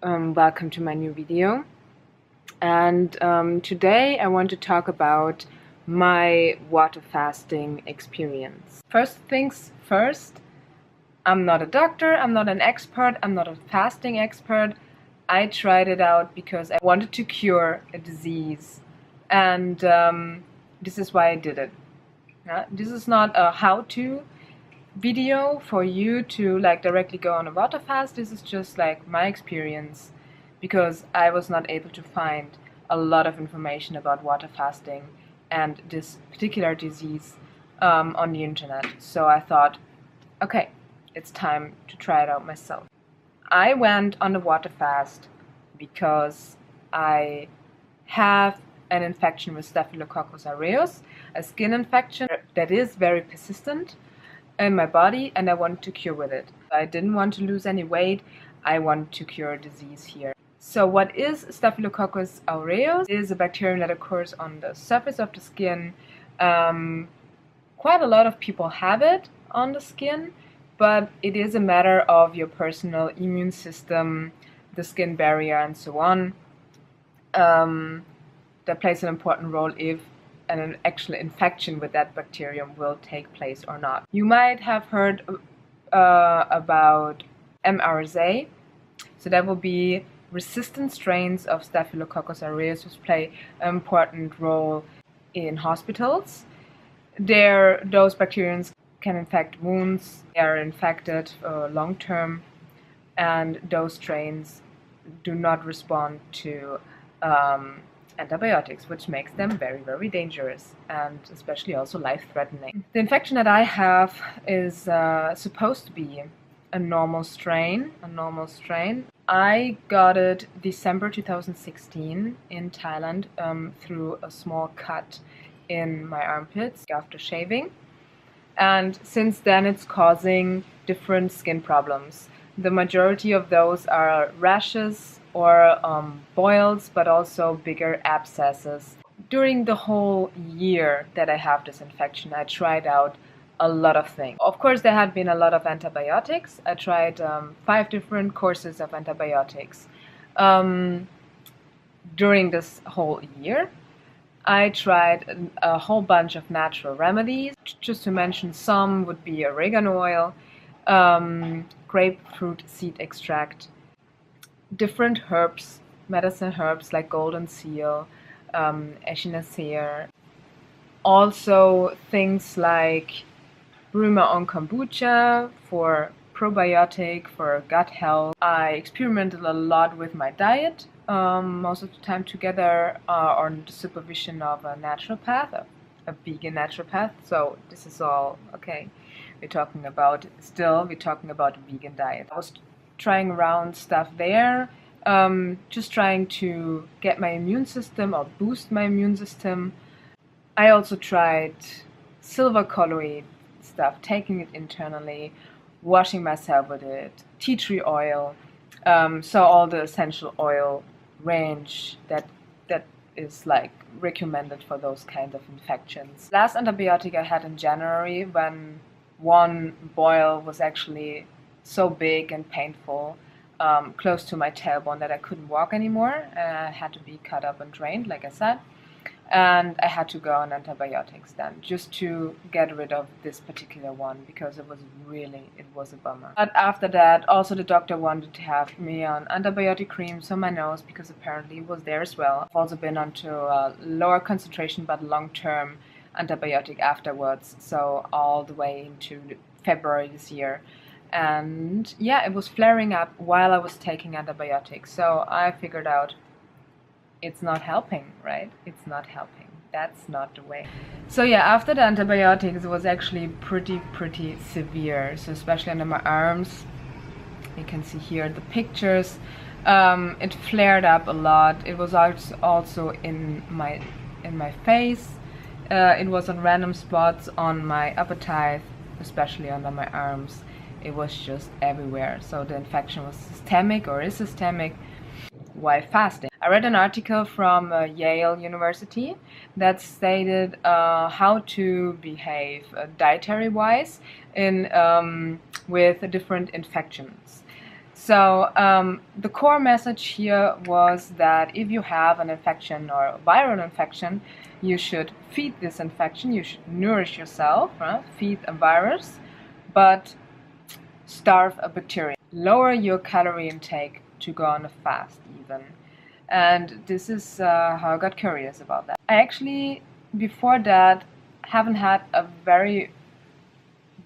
Welcome to my new video. And today I want to talk about my water fasting experience. First things first, I'm not a doctor, I'm not an expert, I'm not a fasting expert. I tried it out because I wanted to cure a disease, and this is why I did it. This is not a how-to video for you to directly go on a water fast. This is just my experience, because I was not able to find a lot of information about water fasting and this particular disease on the internet. So I thought, okay, it's time to try it out myself. I went on the water fast because I have an infection with Staphylococcus aureus, a skin infection that is very persistent in my body, and I wanted to cure with it. I didn't want to lose any weight. I wanted to cure a disease here. So what is Staphylococcus aureus? It is a bacterium that occurs on the surface of the skin. Quite a lot of people have it on the skin, but it is a matter of your personal immune system, the skin barrier, and so on. That plays an important role if an actual infection with that bacterium will take place or not. You might have heard about MRSA. So that will be resistant strains of Staphylococcus aureus, which play an important role in hospitals. Those bacteria can infect wounds. They are infected long term, and those strains do not respond to antibiotics, which makes them very, very dangerous and especially also life-threatening. The infection that I have is supposed to be a normal strain. I got it December 2016 in Thailand through a small cut in my armpits after shaving, and since then it's causing different skin problems. The majority of those are rashes or boils, but also bigger abscesses. During the whole year that I have this infection, I tried out a lot of things. Of course, there had been a lot of antibiotics. I tried 5 different courses of antibiotics. During this whole year, I tried a whole bunch of natural remedies. Just to mention some would be oregano oil, grapefruit seed extract, different herbs, medicine herbs like golden seal, echinacea. Also things like bruma on kombucha for probiotic, for gut health. I experimented a lot with my diet, most of the time together on the supervision of a naturopath, a vegan naturopath. So this is all okay. We're talking about vegan diet. I was trying around stuff there, just trying to get my immune system or boost my immune system. I also tried silver colloid stuff, taking it internally, washing myself with it, tea tree oil, so all the essential oil range that is recommended for those kinds of infections. Last antibiotic I had in January, when one boil was actually so big and painful, close to my tailbone, that I couldn't walk anymore. I had to be cut up and drained, like I said, and I had to go on antibiotics then, just to get rid of this particular one, because it was a bummer. But after that, also the doctor wanted to have me on antibiotic creams on my nose, because apparently it was there as well. I've also been onto a lower concentration but long-term antibiotic afterwards, so all the way into February this year. And yeah, it was flaring up while I was taking antibiotics, so I figured out it's not helping, right? It's not helping. That's not the way. So yeah, after the antibiotics, it was actually pretty severe. So especially under my arms, you can see here the pictures. It flared up a lot. It was also in my face. It was on random spots on my upper thigh, especially under my arms. It was just everywhere. So the infection was systemic, or is systemic. Why fasting? I read an article from Yale University that stated how to behave dietary-wise with different infections. So the core message here was that if you have an infection or a viral infection, you should feed this infection, you should nourish yourself, right? Feed a virus, but starve a bacteria. Lower your calorie intake to go on a fast even. And this is how I got curious about that. I actually, before that, haven't had a very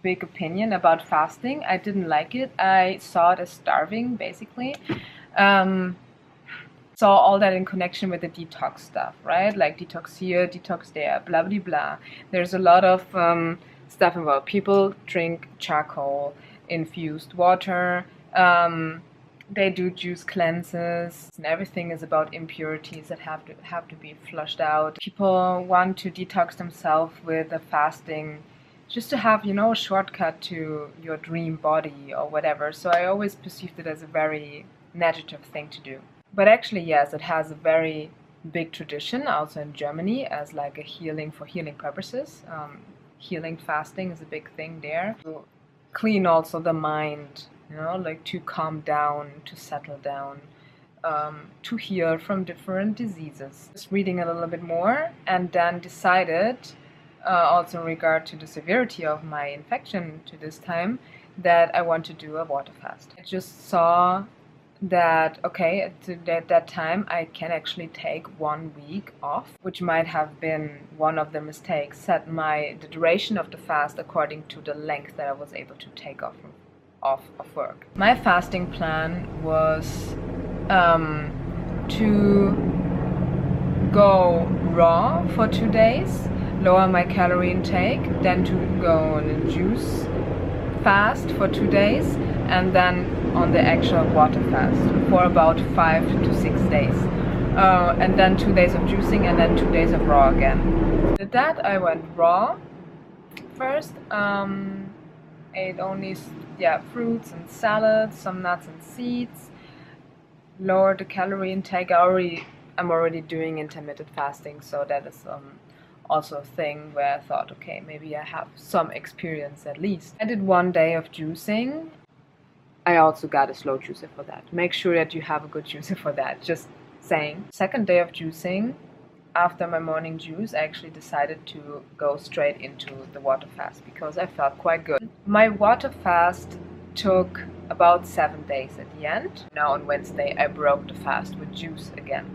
big opinion about fasting. I didn't like it. I saw it as starving, basically. Saw all that in connection with the detox stuff, right? Like detox here, detox there, blah, blah, blah. There's a lot of stuff about people drink charcoal infused water. They do juice cleanses, and everything is about impurities that have to be flushed out. People want to detox themselves with a fasting just to have, a shortcut to your dream body or whatever. So I always perceived it as a very negative thing to do. But actually, yes, it has a very big tradition also in Germany as like a healing for healing purposes. Healing fasting is a big thing there. To clean also the mind, like to calm down, to settle down, to heal from different diseases. Just reading a little bit more and then decided, also in regard to the severity of my infection to this time, that I want to do a water fast. I just saw that, okay, at that time I can actually take 1 week off, which might have been one of the mistakes, set the duration of the fast according to the length that I was able to take off of work. My fasting plan was to go raw for 2 days, lower my calorie intake, then to go on a juice fast for 2 days, and then on the actual water fast for about 5 to 6 days. And then 2 days of juicing and then 2 days of raw again. With that, I went raw first. Ate only fruits and salads, some nuts and seeds. Lowered the calorie intake. I'm already doing intermittent fasting, so that is also a thing where I thought, okay, maybe I have some experience at least. I did 1 day of juicing. I also got a slow juicer for that. Make sure that you have a good juicer for that, just saying. Second day of juicing, after my morning juice, I actually decided to go straight into the water fast because I felt quite good. My water fast took about 7 days at the end. Now on Wednesday I broke the fast with juice again.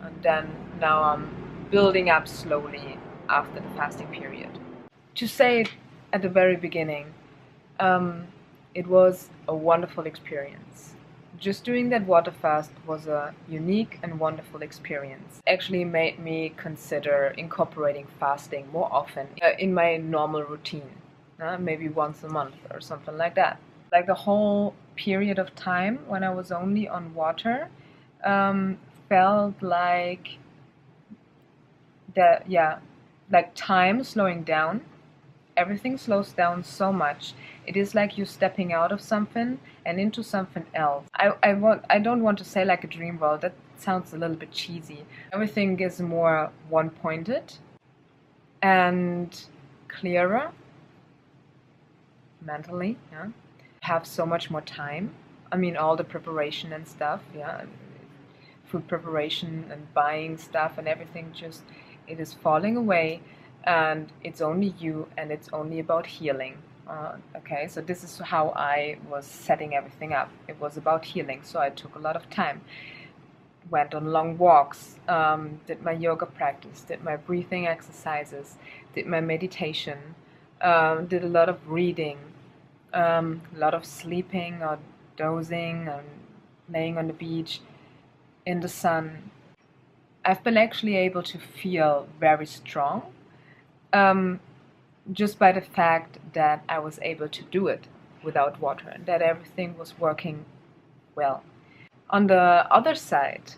And then now I'm building up slowly after the fasting period. To say it at the very beginning, it was a wonderful experience. Just doing that water fast was a unique and wonderful experience. Actually made me consider incorporating fasting more often in my normal routine, maybe once a month or something like that. Like the whole period of time when I was only on water felt like like time slowing down. Everything slows down so much. It is like you're stepping out of something and into something else. I don't want to say like a dream world. That sounds a little bit cheesy. Everything is more one-pointed and clearer mentally. Yeah, have so much more time. I mean, all the preparation and stuff. Yeah, food preparation and buying stuff and everything. Just it is falling away. And it's only you, and it's only about healing. Okay, so this is how I was setting everything up. It was about healing, so I took a lot of time. Went on long walks, did my yoga practice, did my breathing exercises, did my meditation, did a lot of reading, a lot of sleeping or dozing and laying on the beach in the sun. I've been actually able to feel very strong. Just by the fact that I was able to do it without water and that everything was working well. On the other side,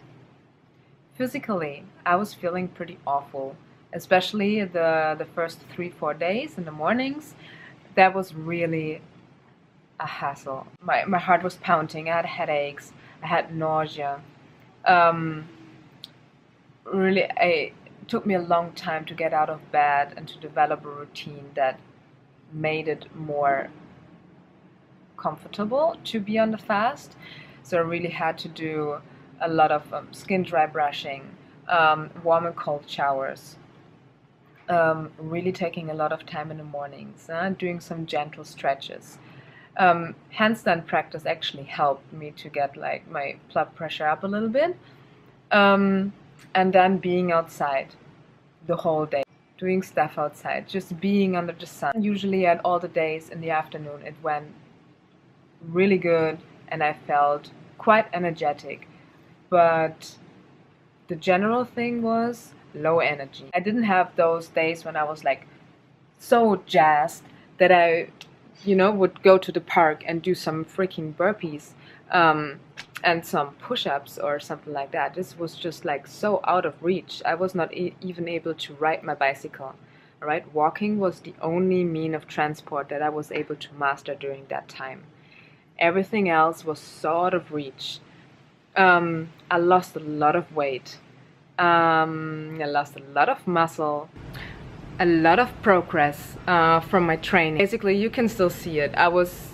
physically, I was feeling pretty awful, especially the first 3-4 days in the mornings. That was really a hassle. My heart was pounding, I had headaches, I had nausea. It took me a long time to get out of bed and to develop a routine that made it more comfortable to be on the fast. So I really had to do a lot of skin dry brushing, warm and cold showers, really taking a lot of time in the mornings, doing some gentle stretches. Handstand practice actually helped me to get like my blood pressure up a little bit. And then being outside the whole day, doing stuff outside, just being under the sun. Usually at all the days in the afternoon, it went really good and I felt quite energetic. But the general thing was low energy. I didn't have those days when I was like so jazzed that I, would go to the park and do some freaking burpees and some push-ups or something like that. This was just like so out of reach. I was not even able to ride my bicycle. All right, walking was the only mean of transport that I was able to master during that time. Everything else was so out of reach. I lost a lot of weight. I lost a lot of muscle, a lot of progress from my training. Basically, you can still see it. I was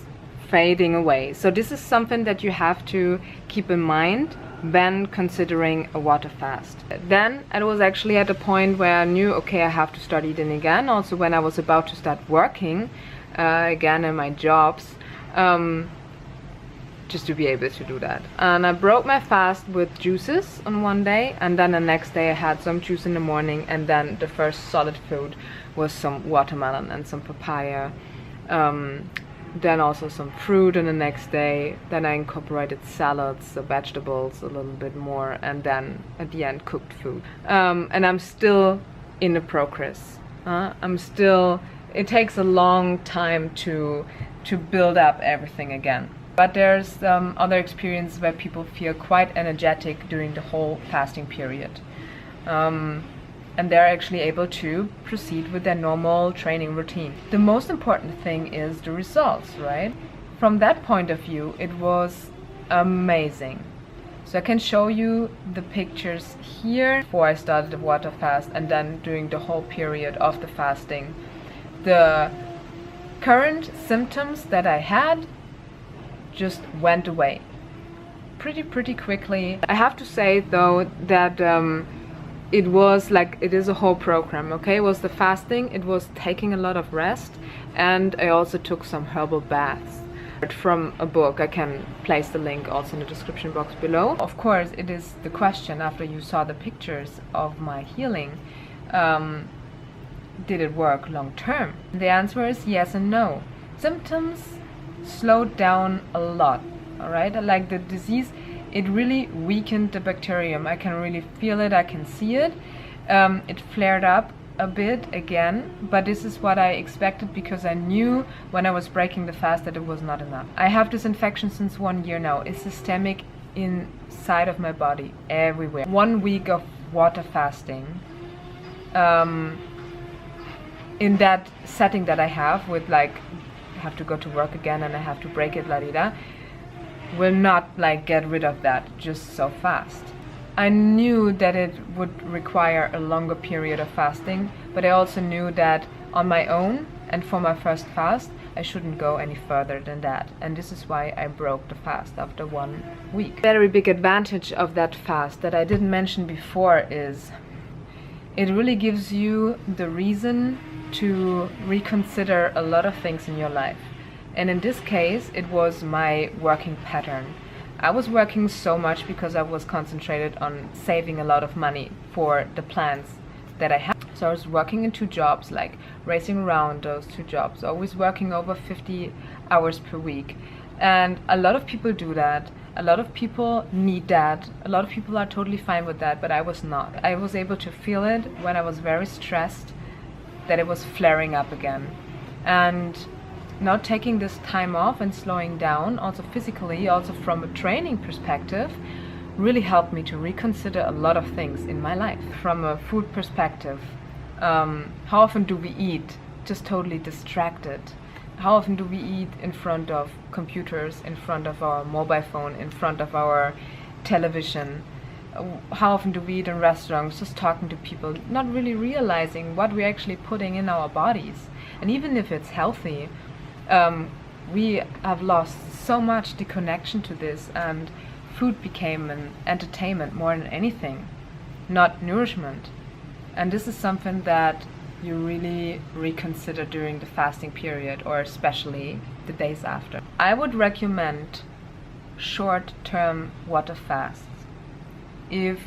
fading away. So this is something that you have to keep in mind when considering a water fast. Then I was actually at a point where I knew, okay, I have to start eating again. Also when I was about to start working again in my jobs, just to be able to do that. And I broke my fast with juices on one day, and then the next day I had some juice in the morning, and then the first solid food was some watermelon and some papaya. Then also some fruit in the next day. Then I incorporated salads, so vegetables a little bit more, and then at the end cooked food. And I'm still in the progress. It takes a long time to build up everything again. But there's other experiences where people feel quite energetic during the whole fasting period. And they're actually able to proceed with their normal training routine. The most important thing is the results, right? From that point of view, it was amazing. So I can show you the pictures here before I started the water fast and then during the whole period of the fasting. The current symptoms that I had just went away pretty quickly. I have to say though that it was like, it is a whole program, okay? It was the fasting, it was taking a lot of rest, and I also took some herbal baths from a book. I can place the link also in the description box below. Of course, it is the question after you saw the pictures of my healing, did it work long term? The answer is yes and no. Symptoms slowed down a lot, all right? Like the disease, it really weakened the bacterium. I can really feel it, I can see it. It flared up a bit again, but this is what I expected because I knew when I was breaking the fast that it was not enough. I have this infection since 1 year now. It's systemic inside of my body, everywhere. 1 week of water fasting, in that setting that I have with like, I have to go to work again and I have to break it, la-di-da, will not like get rid of that just so fast. I knew that it would require a longer period of fasting, but I also knew that on my own and for my first fast, I shouldn't go any further than that. And this is why I broke the fast after 1 week. Very big advantage of that fast that I didn't mention before is it really gives you the reason to reconsider a lot of things in your life. And in this case, it was my working pattern. I was working so much because I was concentrated on saving a lot of money for the plans that I had. So I was working in 2 jobs, like racing around those 2 jobs, always working over 50 hours per week. And a lot of people do that. A lot of people need that. A lot of people are totally fine with that, but I was not. I was able to feel it when I was very stressed, that it was flaring up again. And now taking this time off and slowing down, also physically, also from a training perspective, really helped me to reconsider a lot of things in my life. From a food perspective, how often do we eat just totally distracted? How often do we eat in front of computers, in front of our mobile phone, in front of our television? How often do we eat in restaurants, just talking to people, not really realizing what we're actually putting in our bodies? And even if it's healthy, We have lost so much the connection to this, and food became an entertainment more than anything, not nourishment. And this is something that you really reconsider during the fasting period, or especially the days after. I would recommend short-term water fasts if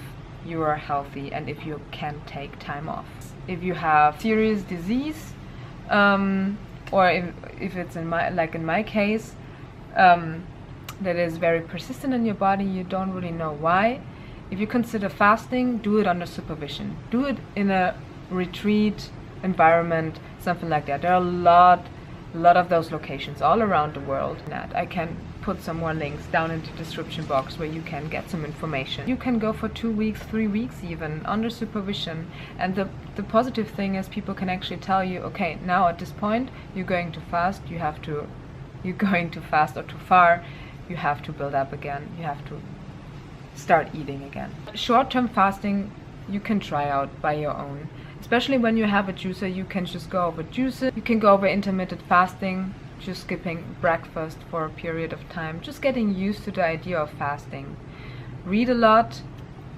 you are healthy and if you can take time off. If you have serious disease, or if it's in my case, that is very persistent in your body, you don't really know why. If you consider fasting, do it under supervision. Do it in a retreat environment, something like that. There are a lot of those locations all around the world. I can put some more links down in the description box where you can get some information. You can go for 2 weeks, 3 weeks even, under supervision. And the positive thing is people can actually tell you, okay, now at this point you're going to fast, you're going to fast or too far, you have to build up again, you have to start eating again. Short-term fasting you can try out by your own. Especially when you have a juicer, you can just go over juices. You can go over intermittent fasting, just skipping breakfast for a period of time, just getting used to the idea of fasting. Read a lot,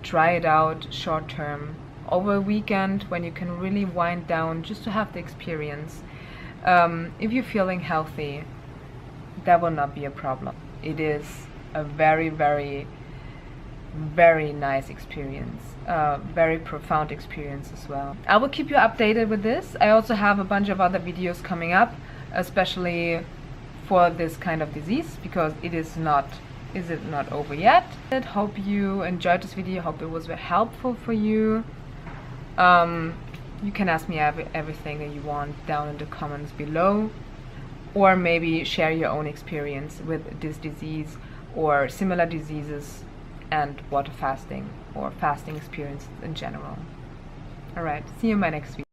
try it out short-term, over a weekend when you can really wind down, just to have the experience. If you're feeling healthy, that will not be a problem. It is a very, very, very nice experience, very profound experience as well. I will keep you updated with this. I also have a bunch of other videos coming up, especially for this kind of disease, because it is not over yet. I hope you enjoyed this video. I hope it was very helpful for you. You can ask me everything that you want down in the comments below, or maybe share your own experience with this disease or similar diseases and water fasting or fasting experiences in general. Alright, see you in my next video.